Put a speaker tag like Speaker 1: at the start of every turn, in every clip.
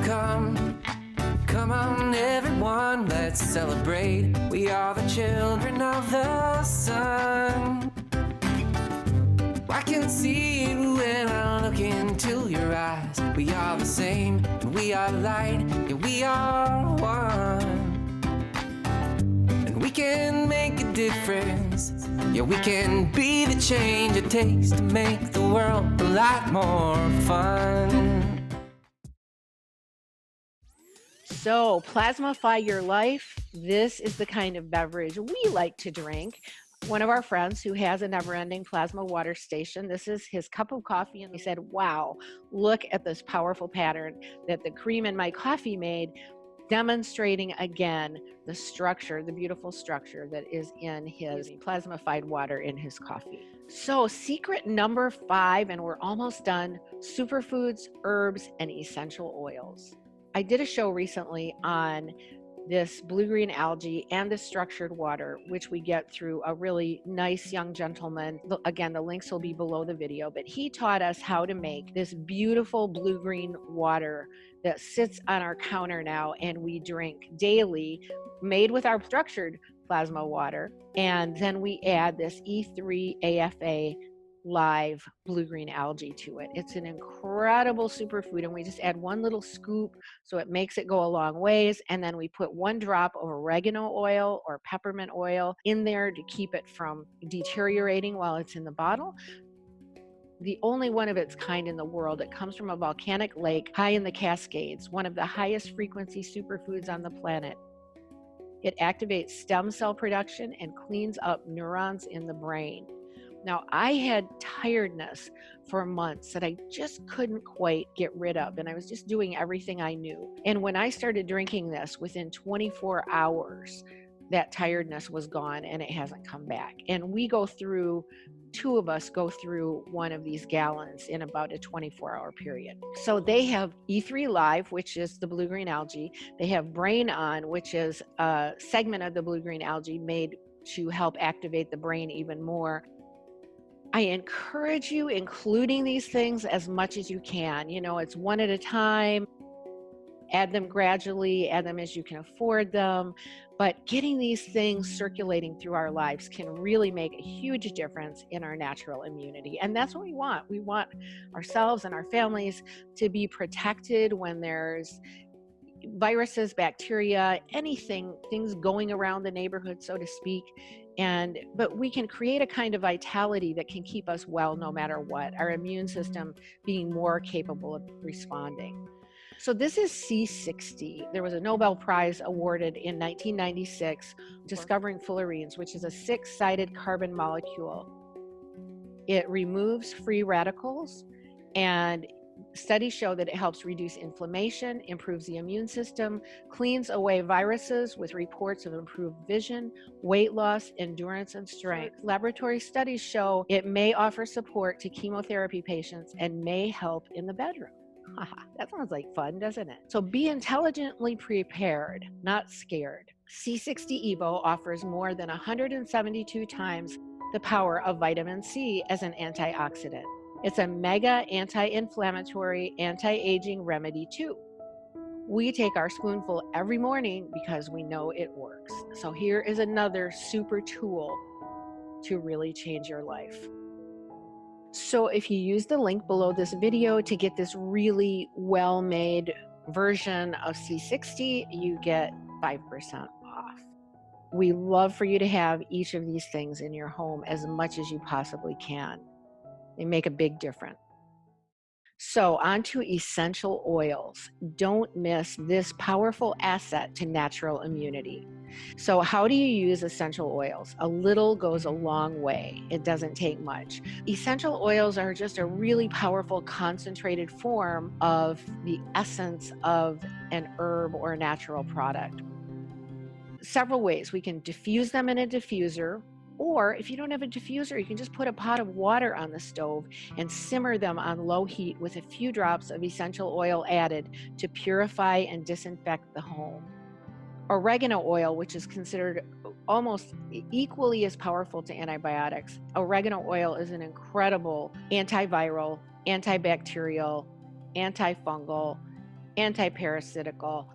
Speaker 1: come. Come on everyone, let's celebrate. We are the children of the sun. I can see you when I look into your eyes. We are the same, and we are light, yeah, we are one. And we can make a difference. Yeah, we can be the change it takes to make the world a lot more fun.
Speaker 2: So, Plasma-Fy your life. This is the kind of beverage we like to drink. One of our friends who has a never-ending plasma water station, this is his cup of coffee, and he said, wow, look at this powerful pattern that the cream in my coffee made, demonstrating again the structure, the beautiful structure that is in his plasma-fied water in his coffee. So secret number 5, and we're almost done, superfoods, herbs, and essential oils. I did a show recently on this blue-green algae and this structured water, which we get through a really nice young gentleman. Again, the links will be below the video, but he taught us how to make this beautiful blue-green water that sits on our counter now and we drink daily, made with our structured plasma water. And then we add this E3 AFA live blue-green algae to it. It's an incredible superfood, and we just add one little scoop so it makes it go a long ways, and then we put 1 drop of oregano oil or peppermint oil in there to keep it from deteriorating while it's in the bottle. The only one of its kind in the world. It comes from a volcanic lake high in the Cascades, one of the highest frequency superfoods on the planet. It activates stem cell production and cleans up neurons in the brain. Now, I had tiredness for months that I just couldn't quite get rid of, and I was just doing everything I knew. And when I started drinking this, within 24 hours, that tiredness was gone and it hasn't come back. And we go through, 2 of us go through one of these gallons in about a 24-hour period. So they have E3 Live, which is the blue-green algae. They have Brain On, which is a segment of the blue-green algae made to help activate the brain even more. I encourage you including these things as much as you can. You know, it's one at a time. Add them gradually, add them as you can afford them. But getting these things circulating through our lives can really make a huge difference in our natural immunity. And that's what we want. We want ourselves and our families to be protected when there's viruses, bacteria, anything, things going around the neighborhood, so to speak. But we can create a kind of vitality that can keep us well no matter what, our immune system being more capable of responding. So this is C60. There was a Nobel Prize awarded in 1996 discovering fullerenes, which is a 6-sided carbon molecule. It removes free radicals, and studies show that it helps reduce inflammation, improves the immune system, cleans away viruses with reports of improved vision, weight loss, endurance, and strength. Laboratory studies show it may offer support to chemotherapy patients and may help in the bedroom. That sounds like fun, doesn't it? So be intelligently prepared, not scared. C60 Evo offers more than 172 times the power of vitamin C as an antioxidant. It's a mega anti-inflammatory, anti-aging remedy too. We take our spoonful every morning because we know it works. So here is another super tool to really change your life. So if you use the link below this video to get this really well-made version of C60, you get 5% off. We love for you to have each of these things in your home as much as you possibly can. They make a big difference. So on to essential oils. Don't miss this powerful asset to natural immunity. So how do you use essential oils? A little goes a long way. It doesn't take much. Essential oils are just a really powerful concentrated form of the essence of an herb or natural product. Several ways. We can diffuse them in a diffuser, or if you don't have a diffuser, you can just put a pot of water on the stove and simmer them on low heat with a few drops of essential oil added to purify and disinfect the home. Oregano oil, which is considered almost equally as powerful to antibiotics. Oregano oil is an incredible antiviral, antibacterial, antifungal, anti-parasitical.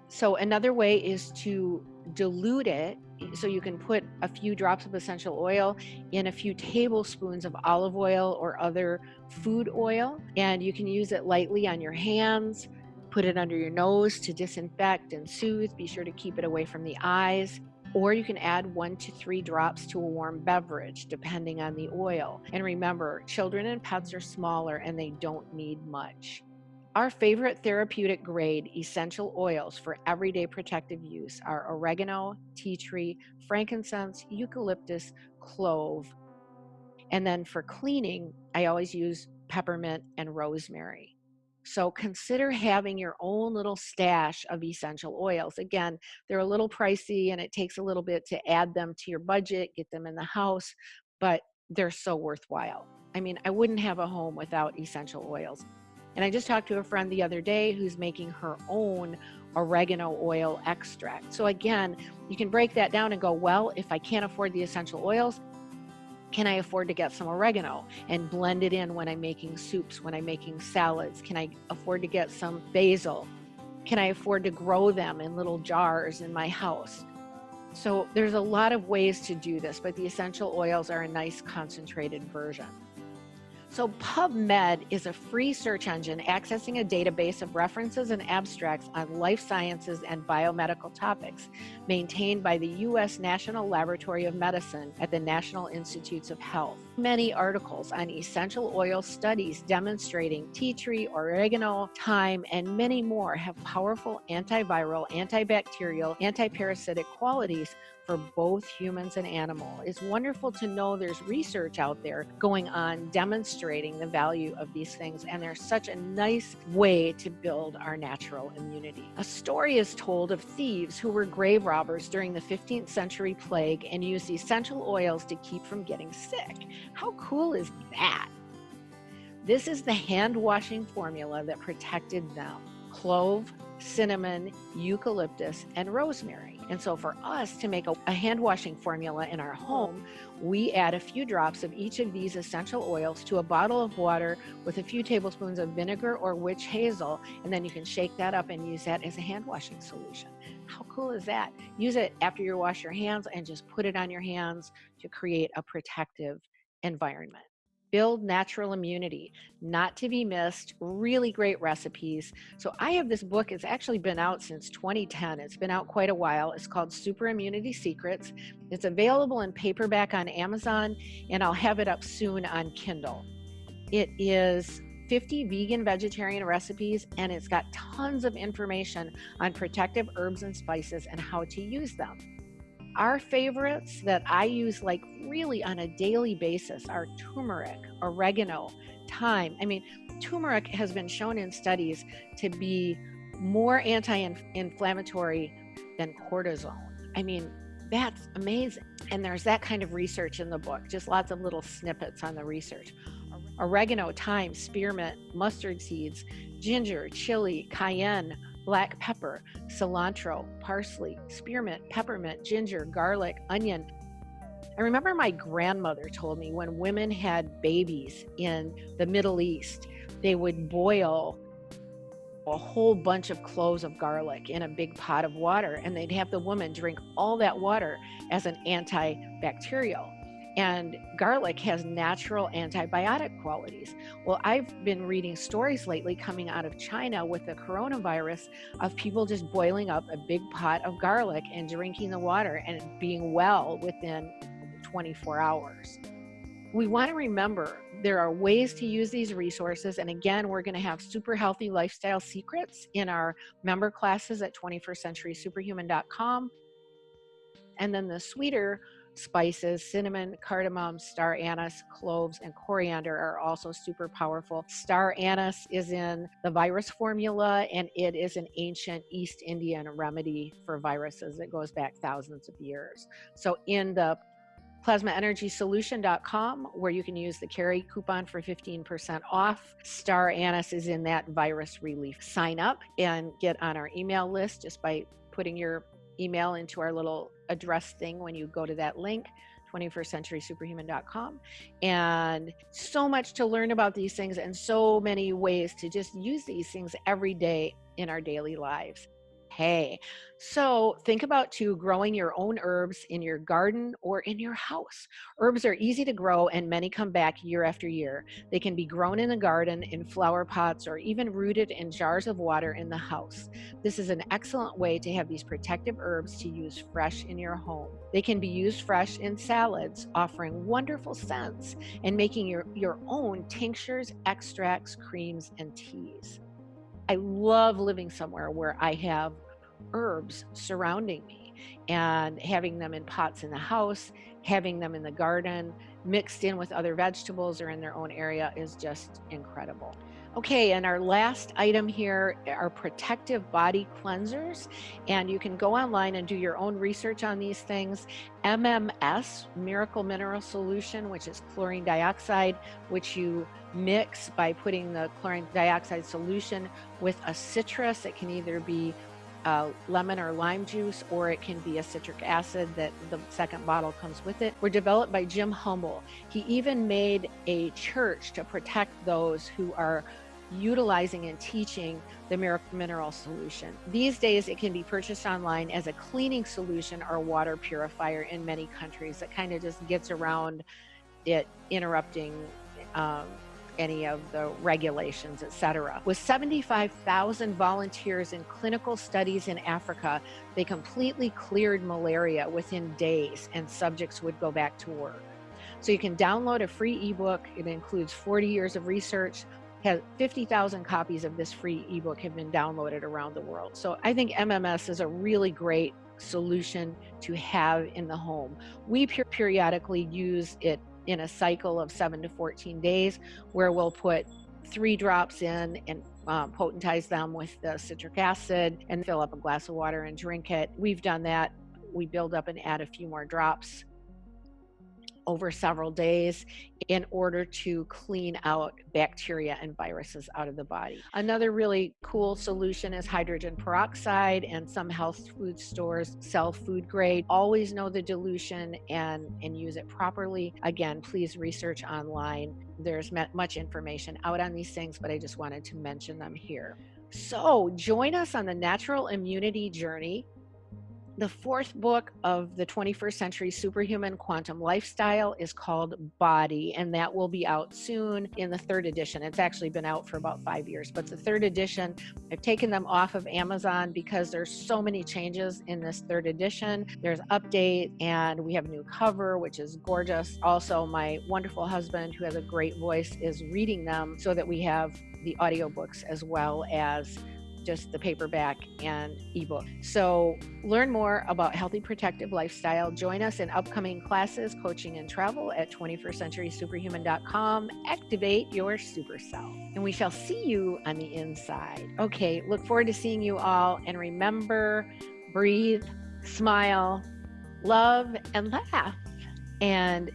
Speaker 2: So another way is to dilute it. So you can put a few drops of essential oil in a few tablespoons of olive oil or other food oil, and you can use it lightly on your hands, put it under your nose to disinfect and soothe. Be sure to keep it away from the eyes. Or you can add 1 to 3 drops to a warm beverage, depending on the oil. And remember, children and pets are smaller and they don't need much. Our favorite therapeutic grade essential oils for everyday protective use are oregano, tea tree, frankincense, eucalyptus, clove. And then for cleaning, I always use peppermint and rosemary. So consider having your own little stash of essential oils. Again, they're a little pricey and it takes a little bit to add them to your budget, get them in the house, but they're so worthwhile. I mean, I wouldn't have a home without essential oils. And I just talked to a friend the other day who's making her own oregano oil extract. So again, you can break that down and go, well, if I can't afford the essential oils, can I afford to get some oregano and blend it in when I'm making soups, when I'm making salads? Can I afford to get some basil? Can I afford to grow them in little jars in my house? So there's a lot of ways to do this, but the essential oils are a nice concentrated version. So PubMed is a free search engine accessing a database of references and abstracts on life sciences and biomedical topics, maintained by the U.S. National Laboratory of Medicine at the National Institutes of Health. Many articles on essential oil studies demonstrating tea tree, oregano, thyme, and many more have powerful antiviral, antibacterial, antiparasitic qualities for both humans and animals. It's wonderful to know there's research out there going on demonstrating the value of these things, and they're such a nice way to build our natural immunity. A story is told of thieves who were grave robbers during the 15th century plague and used essential oils to keep from getting sick. How cool is that? This is the hand washing formula that protected them: clove, cinnamon, eucalyptus, and rosemary. And so for us to make a hand washing formula in our home, we add a few drops of each of these essential oils to a bottle of water with a few tablespoons of vinegar or witch hazel, and then you can shake that up and use that as a hand washing solution. How cool is that? Use it after you wash your hands and just put it on your hands to create a protective environment. Build natural immunity, not to be missed, really great recipes. So I have this book, it's actually been out since 2010. It's been out quite a while. It's called Super Immunity Secrets. It's available in paperback on Amazon, and I'll have it up soon on Kindle. It is 50 vegan vegetarian recipes, and it's got tons of information on protective herbs and spices and how to use them. Our favorites that I use like really on a daily basis are turmeric, oregano, thyme. I mean, turmeric has been shown in studies to be more anti-inflammatory than cortisone. I mean, that's amazing. And there's that kind of research in the book, just lots of little snippets on the research. Oregano, thyme, spearmint, mustard seeds, ginger, chili, cayenne, black pepper, cilantro, parsley, spearmint, peppermint, ginger, garlic, onion. I remember my grandmother told me when women had babies in the Middle East, they would boil a whole bunch of cloves of garlic in a big pot of water, and they'd have the woman drink all that water as an antibacterial. And garlic has natural antibiotic qualities. Well, I've been reading stories lately coming out of China with the coronavirus of people just boiling up a big pot of garlic and drinking the water and being well within 24 hours. We want to remember there are ways to use these resources. And again, we're going to have super healthy lifestyle secrets in our member classes at 21stcenturysuperhuman.com. And then the sweeter spices, cinnamon, cardamom, star anise, cloves, and coriander are also super powerful. Star anise is in the virus formula, and it is an ancient East Indian remedy for viruses that goes back thousands of years. So in the plasmaenergysolution.com, where you can use the Cary coupon for 15% off, star anise is in that virus relief. Sign up and get on our email list just by putting your email into our little address thing when you go to that link, 21stcenturysuperhuman.com. And so much to learn about these things and so many ways to just use these things every day in our daily lives. Hey, so think about too growing your own herbs in your garden or in your house. Herbs are easy to grow and many come back year after year. They can be grown in the garden, in flower pots, or even rooted in jars of water in the house. This is an excellent way to have these protective herbs to use fresh in your home. They can be used fresh in salads, offering wonderful scents and making your own tinctures, extracts, creams, and teas. I love living somewhere where I have herbs surrounding me and having them in pots in the house, having them in the garden, mixed in with other vegetables or in their own area is just incredible. Okay, and our last item here are protective body cleansers, and you can go online and do your own research on these things. MMS, Miracle Mineral Solution, which is chlorine dioxide, which you mix by putting the chlorine dioxide solution with a citrus. It can either be lemon or lime juice, or it can be a citric acid that the second bottle comes with it. Were developed by Jim Humble. He even made a church to protect those who are utilizing and teaching the Miracle Mineral Solution. These days, it can be purchased online as a cleaning solution or water purifier in many countries. That kind of just gets around it interrupting any of the regulations, etc. With 75,000 volunteers in clinical studies in Africa, they completely cleared malaria within days, and subjects would go back to work. So you can download a free ebook. It includes 40 years of research. 50,000 copies of this free ebook have been downloaded around the world. So I think MMS is a really great solution to have in the home. We periodically use it in a cycle of 7 to 14 days, where we'll put 3 drops in and potentize them with the citric acid and fill up a glass of water and drink it. We've done that. We build up and add a few more drops over several days in order to clean out bacteria and viruses out of the body. Another really cool solution is hydrogen peroxide, and some health food stores sell food grade. Always know the dilution and use it properly. Again, please research online. There's much information out on these things, but I just wanted to mention them here. So join us on the natural immunity journey. The 4th book of the 21st Century Superhuman Quantum Lifestyle is called Body, and that will be out soon in the 3rd edition. It's actually been out for about 5 years, but the 3rd edition, I've taken them off of Amazon because there's so many changes in this 3rd edition. There's update, and we have a new cover, which is gorgeous. Also, my wonderful husband, who has a great voice, is reading them so that we have the audiobooks as well as just the paperback and ebook. So learn more about healthy protective lifestyle. Join us in upcoming classes, coaching, and travel at 21stcenturysuperhuman.com. Activate your super self, and we shall see you on the inside. Okay, look forward to seeing you all, and remember, breathe, smile, love, and laugh, and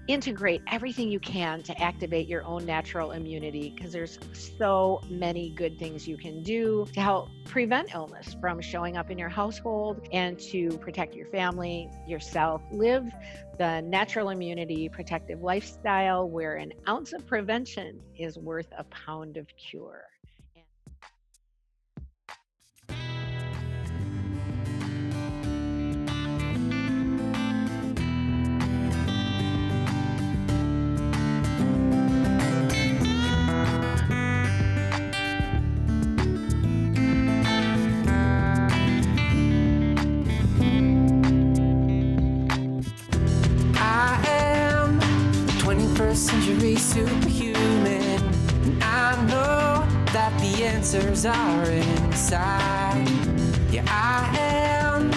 Speaker 2: integrate everything you can to activate your own natural immunity, because there's so many good things you can do to help prevent illness from showing up in your household and to protect your family, yourself. Live the natural immunity protective lifestyle where an ounce of prevention is worth a pound of cure.
Speaker 1: Century superhuman, and I know that the answers are inside. Yeah, I am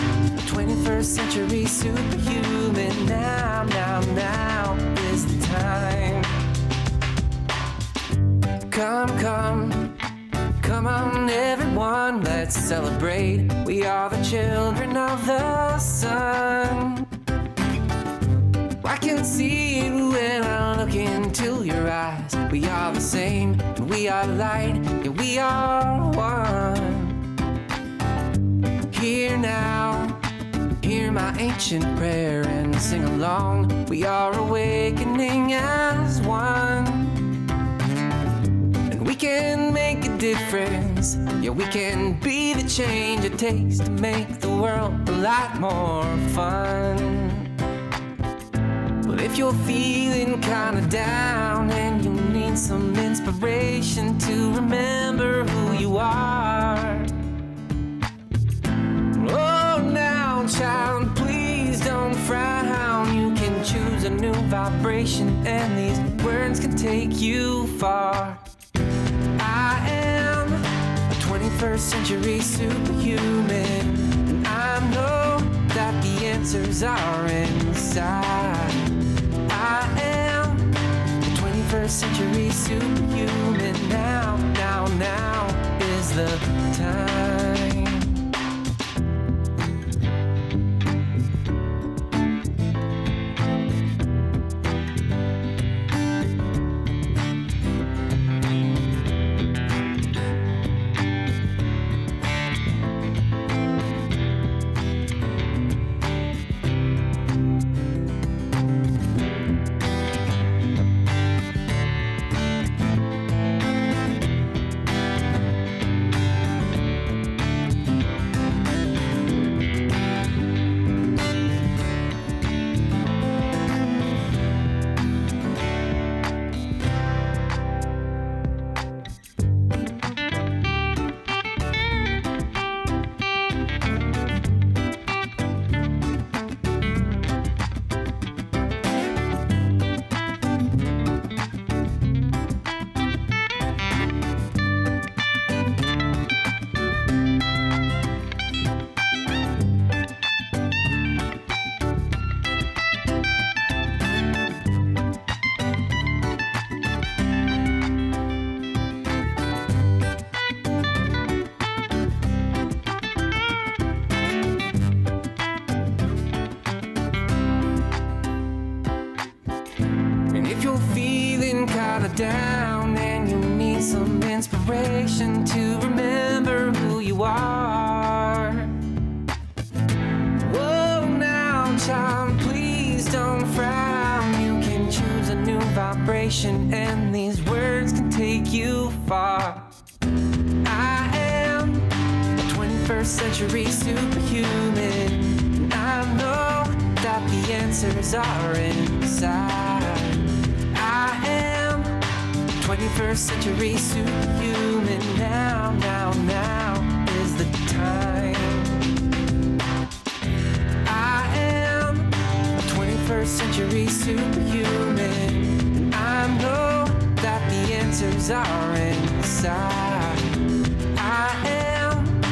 Speaker 1: 21st century superhuman. Now is the time. Come on everyone, let's celebrate. We are the children of the sun. I can see it when I look into your eyes. We are the same, and we are light, and we are one. Here now, hear my ancient prayer, and sing along. We are awakening as one, and we can make a difference. Yeah, we can be the change it takes to make the world a lot more fun. Well, if you're feeling kinda down and you need some inspiration to remember who you are, oh, now, child, please don't frown. You can choose a new vibration, and these words can take you far. I am a 21st century superhuman, and I know that the answers are inside. I am the 21st century superhuman. Now is the time. Down and you need some inspiration to remember who you are. Whoa, now, child, please don't frown. You can choose a new vibration, and these words can take you far. I am a 21st century superhuman, and I know that the answers are inside. I am 21st century superhuman. Now is the time. I am a 21st century superhuman. I know that the answers are inside. I am a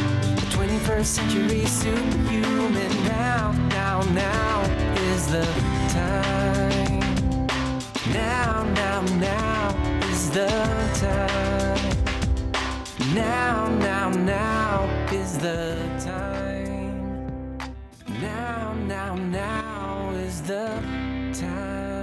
Speaker 1: 21st century superhuman. Now is the time. Now is the time. Now is the time. Now is the time.